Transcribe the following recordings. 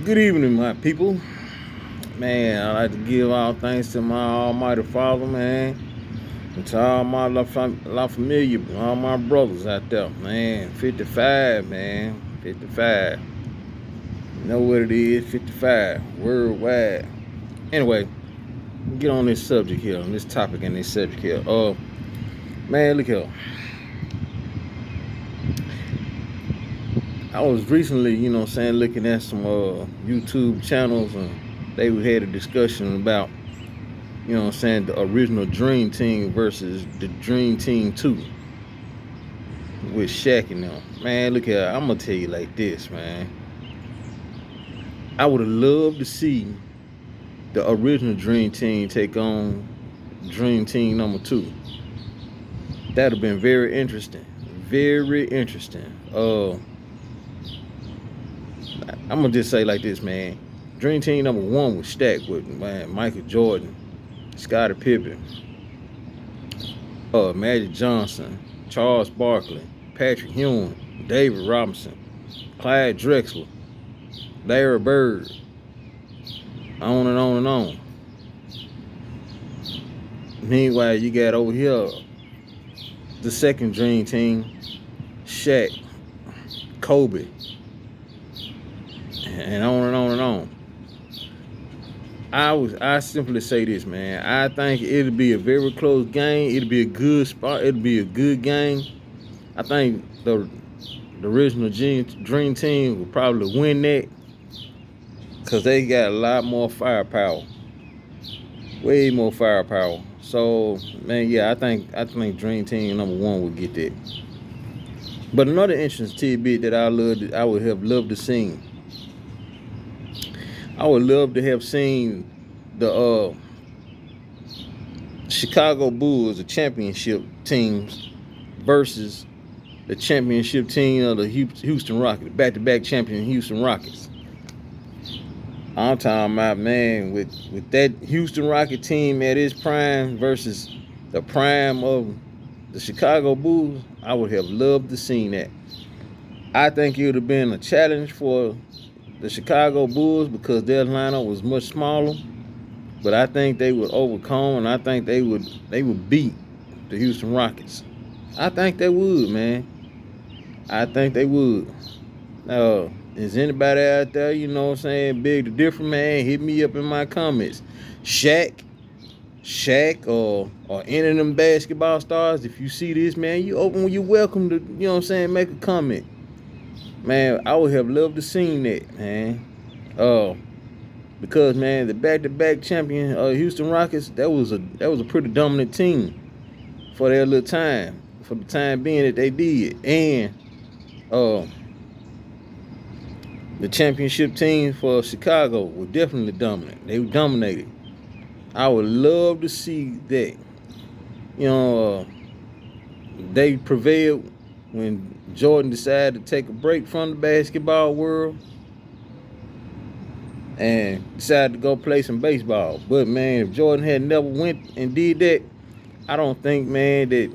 Good evening, my people. Man, I like to give all thanks to my Almighty Father, man, and to all my La Familia, all my brothers out there, man. 55, man. 55. You know what it is, 55, worldwide. Anyway, get on this subject here, on this topic and this subject here. Man, look here. I was recently, looking at some YouTube channels and they had a discussion about the original Dream Team versus the Dream Team 2 with Shaq and them. Man, look here, I'm gonna tell you like this, man. I would have loved to see the original Dream Team take on Dream Team number 2. That'd have been very interesting. Very interesting. I'm gonna just say like this, man. Dream Team number 1 was stacked with Michael Jordan, Scottie Pippen, Magic Johnson, Charles Barkley, Patrick Ewing, David Robinson, Clyde Drexler, Larry Bird, on and on and on. Meanwhile, you got over here the second Dream Team, Shaq, Kobe, and on and on and on. I simply say this, man. I think it'll be a very close game. It'll be a good spot. It'll be a good game. I think the original Dream Team will probably win that because they got a lot more firepower, way more firepower. So, man, yeah, I think Dream Team number 1 will get that. But another interesting tidbit that I would have loved to see. I would love to have seen the Chicago Bulls, the championship teams, versus the championship team of the Houston Rockets, back-to-back champion Houston Rockets. I'm talking about, man, with that Houston Rocket team at its prime versus the prime of the Chicago Bulls, I would have loved to see that. I think it would have been a challenge for the Chicago Bulls because their lineup was much smaller, but I think they would overcome and I think they would beat the Houston Rockets. I think they would, man. I think they would. Is anybody out there, big the different, man? Hit me up in my comments. Shaq, or any of them basketball stars, if you see this, man, you're welcome to, make a comment. Man, I would have loved to seen that, man. Because, man, the back-to-back champion Houston Rockets, that was a pretty dominant team for their little time, for the time being that they did. And the championship team for Chicago were definitely dominant. They dominated. I would love to see that. They prevailed when Jordan decided to take a break from the basketball world and decided to go play some baseball. But, man, if Jordan had never went and did that, I don't think, man, that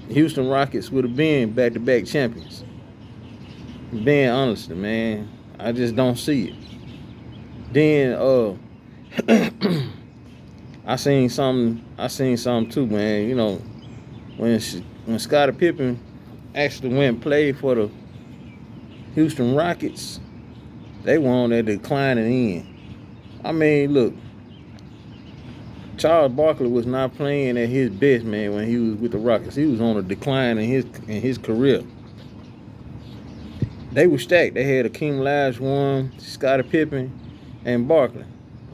Houston Rockets would have been back-to-back champions. Being honest, man, I just don't see it. Then, I seen something too, man. When Scottie Pippen actually went and played for the Houston Rockets, they were on that declining end. I mean, look, Charles Barkley was not playing at his best, man, when he was with the Rockets. He was on a decline in his career. They were stacked. They had Akeem Olajuwon, Scottie Pippen, and Barkley.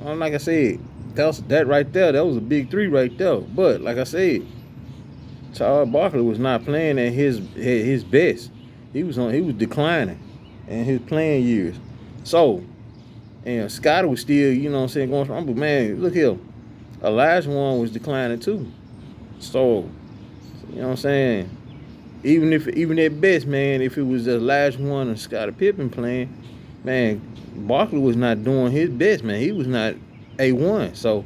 Like I said, that right there, that was a big 3 right there. But like I said, Charles Barkley was not playing at his best. He was declining in his playing years. So, and Scottie was still, going strong. But man, look here, Olajuwon was declining too. So, even at best, man, if it was Olajuwon and Scottie Pippen playing, man, Barkley was not doing his best, man. He was not A1. So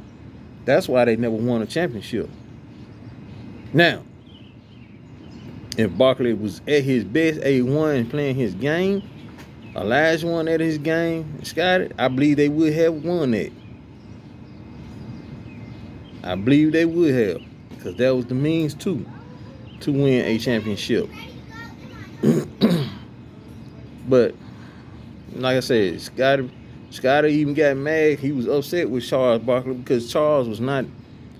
that's why they never won a championship. Now, if Barkley was at his best, A1, and playing his game, Olajuwon at his game, Scotty, I believe they would have won that. I believe they would have, because that was the means too to win a championship. But like I said, Scotty even got mad. He was upset with Charles Barkley because Charles was not.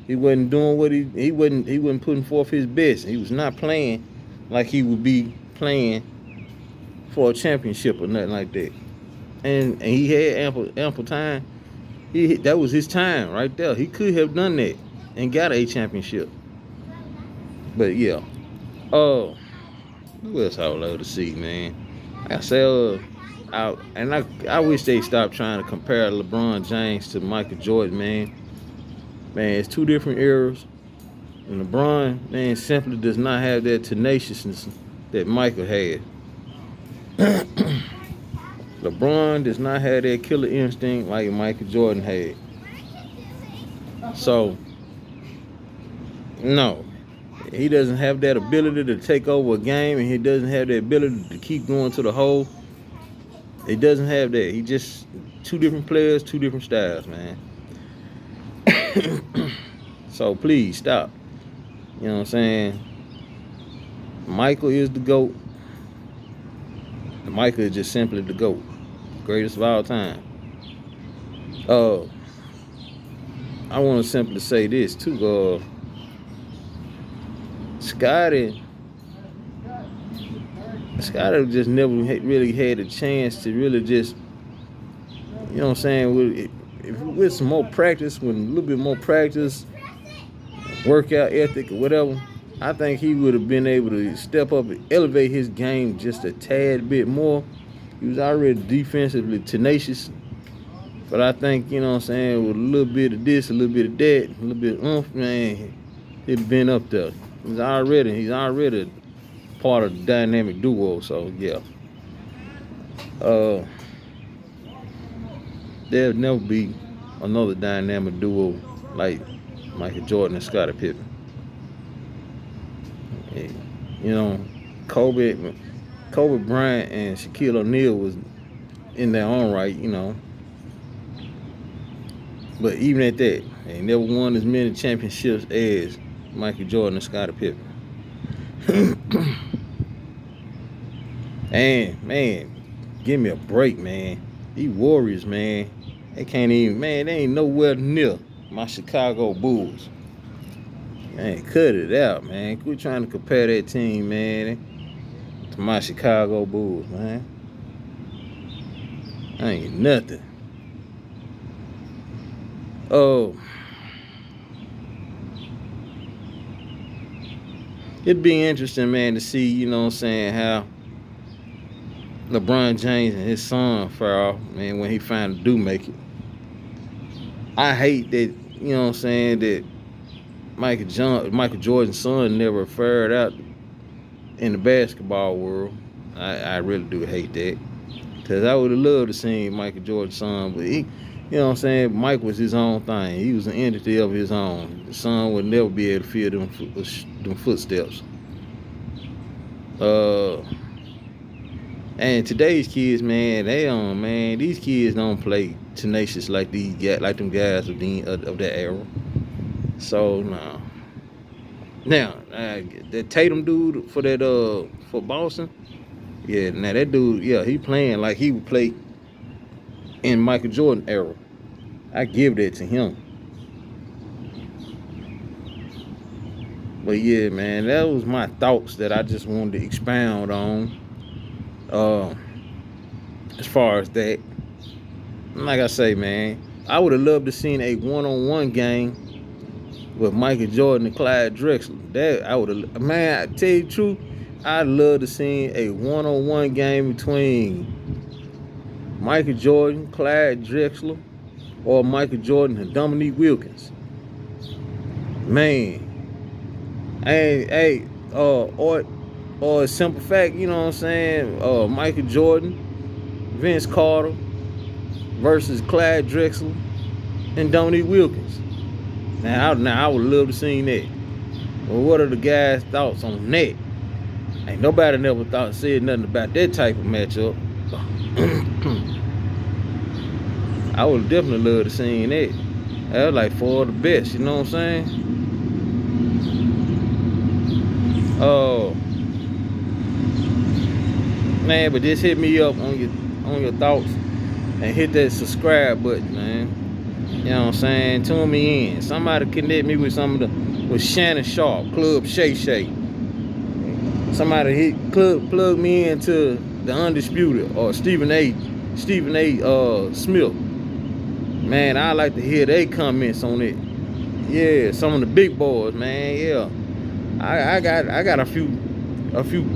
He wasn't doing what he wasn't putting forth his best. He was not playing like he would be playing for a championship or nothing like that. And he had ample time. That was his time right there. He could have done that and got a championship. But yeah. Who else I would love to see, man? I say, I wish they stopped trying to compare LeBron James to Michael Jordan, man. Man, it's two different eras. And LeBron, man, simply does not have that tenaciousness that Michael had. LeBron does not have that killer instinct like Michael Jordan had. So, no. He doesn't have that ability to take over a game, and he doesn't have the ability to keep going to the hole. He doesn't have that. He just two different players, two different styles, man. So please stop. You know what I'm saying? Michael is the GOAT. Michael is just simply the GOAT. Greatest of all time. I want to simply say this too. Scotty just never really had a chance to really just, you know what I'm saying, with some more practice, with a little bit more practice, workout ethic or whatever, I think he would have been able to step up and elevate his game just a tad bit more. He was already defensively tenacious, but I think, you know what I'm saying, with a little bit of this, a little bit of that, a little bit of oomph, man, he'd been up there. He's already part of the dynamic duo, so yeah. There'll never be another dynamic duo like Michael Jordan and Scottie Pippen. You know, Kobe Bryant and Shaquille O'Neal was in their own right, you know. But even at that, they never won as many championships as Michael Jordan and Scottie Pippen. And, man, give me a break, man. These Warriors, man, they ain't nowhere near my Chicago Bulls. Man, cut it out, man. Quit trying to compare that team, man, to my Chicago Bulls, man. Ain't nothing. Oh. It'd be interesting, man, to see, you know what I'm saying, how LeBron James and his son fare off, man, when he finally do make it. I hate that, you know what I'm saying, that Michael Jordan's son never fared out in the basketball world. I really do hate that. Because I would have loved to see Michael Jordan's son, but he, you know what I'm saying, Mike was his own thing. He was an entity of his own. The son would never be able to feel them footsteps. And today's kids, man, these kids don't play tenacious like them guys of that era. So no. Now, that Tatum dude for Boston, yeah, now that dude, yeah, he playing like he would play in Michael Jordan era. I give that to him. But yeah, man, that was my thoughts that I just wanted to expound on. As far as that, like I say, man, I would have loved to seen a one-on-one game with Michael Jordan and Clyde Drexler. That I would have, man, I tell you the truth, I'd love to see a one-on-one game between Michael Jordan, Clyde Drexler, or Michael Jordan and Dominique Wilkins. Man. Or a simple fact, you know what I'm saying? Michael Jordan, Vince Carter versus Clyde Drexler and Dominique Wilkins. Now I would love to see that. Well, what are the guys' thoughts on that? Ain't nobody never said nothing about that type of matchup. I would definitely love to see that. That was like for the best, you know what I'm saying? Oh man, but just hit me up on your thoughts and hit that subscribe button, man. You know what I'm saying? Tune me in. Somebody connect me with with Shannon Sharp, Club Shay Shay. Somebody plug me into the Undisputed or Stephen A. Smith. Man, I like to hear their comments on it. Yeah, some of the big boys, man. Yeah, I got a few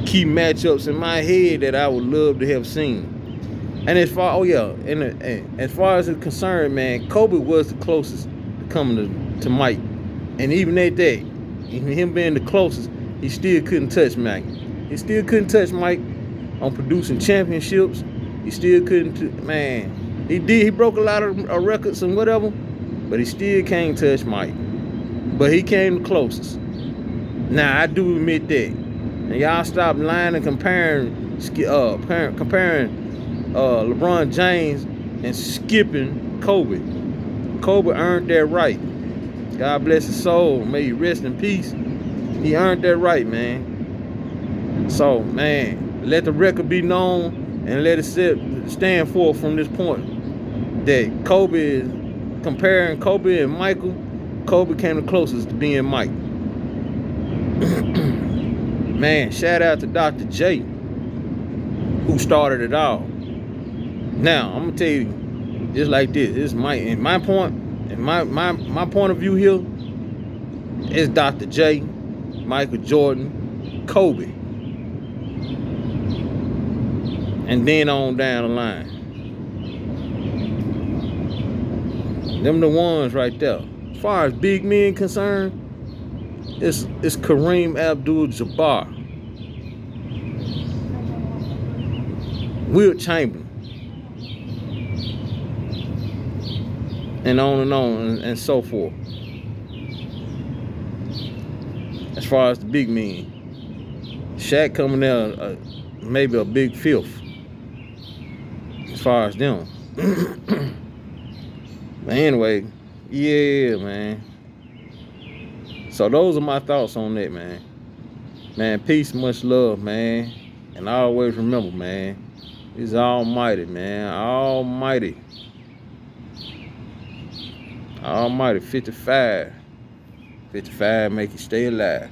key matchups in my head that I would love to have seen. And and as far as it's concerned, man, Kobe was the closest to coming to Mike. And even at that, even him being the closest, he still couldn't touch Mike. He still couldn't touch Mike on producing championships. He still couldn't, man. He broke a lot of records and whatever, but he still can't touch Mike. But he came the closest. Now I do admit that. And y'all stop lying and comparing LeBron James and skipping Kobe. Kobe earned that right. God bless his soul. May he rest in peace. He earned that right, man. So, man, let the record be known and let it stand forth from this point that Kobe is comparing Kobe and Michael. Kobe came the closest to being Mike. Man, shout out to Dr. J, who started it all. Now, I'm gonna tell you, just like this. This is my point of view here is Dr. J, Michael Jordan, Kobe, and then on down the line. Them the ones right there. As far as big men concerned, it's Kareem Abdul-Jabbar, Wilt Chamberlain, and on and so forth. As far as the big men, Shaq coming there maybe a big fifth. As far as them. But anyway, yeah, man. So those are my thoughts on that, man. Man, peace, much love, man. And I always remember, man, He's almighty, man. Almighty. Almighty. 55. 55 make you stay alive.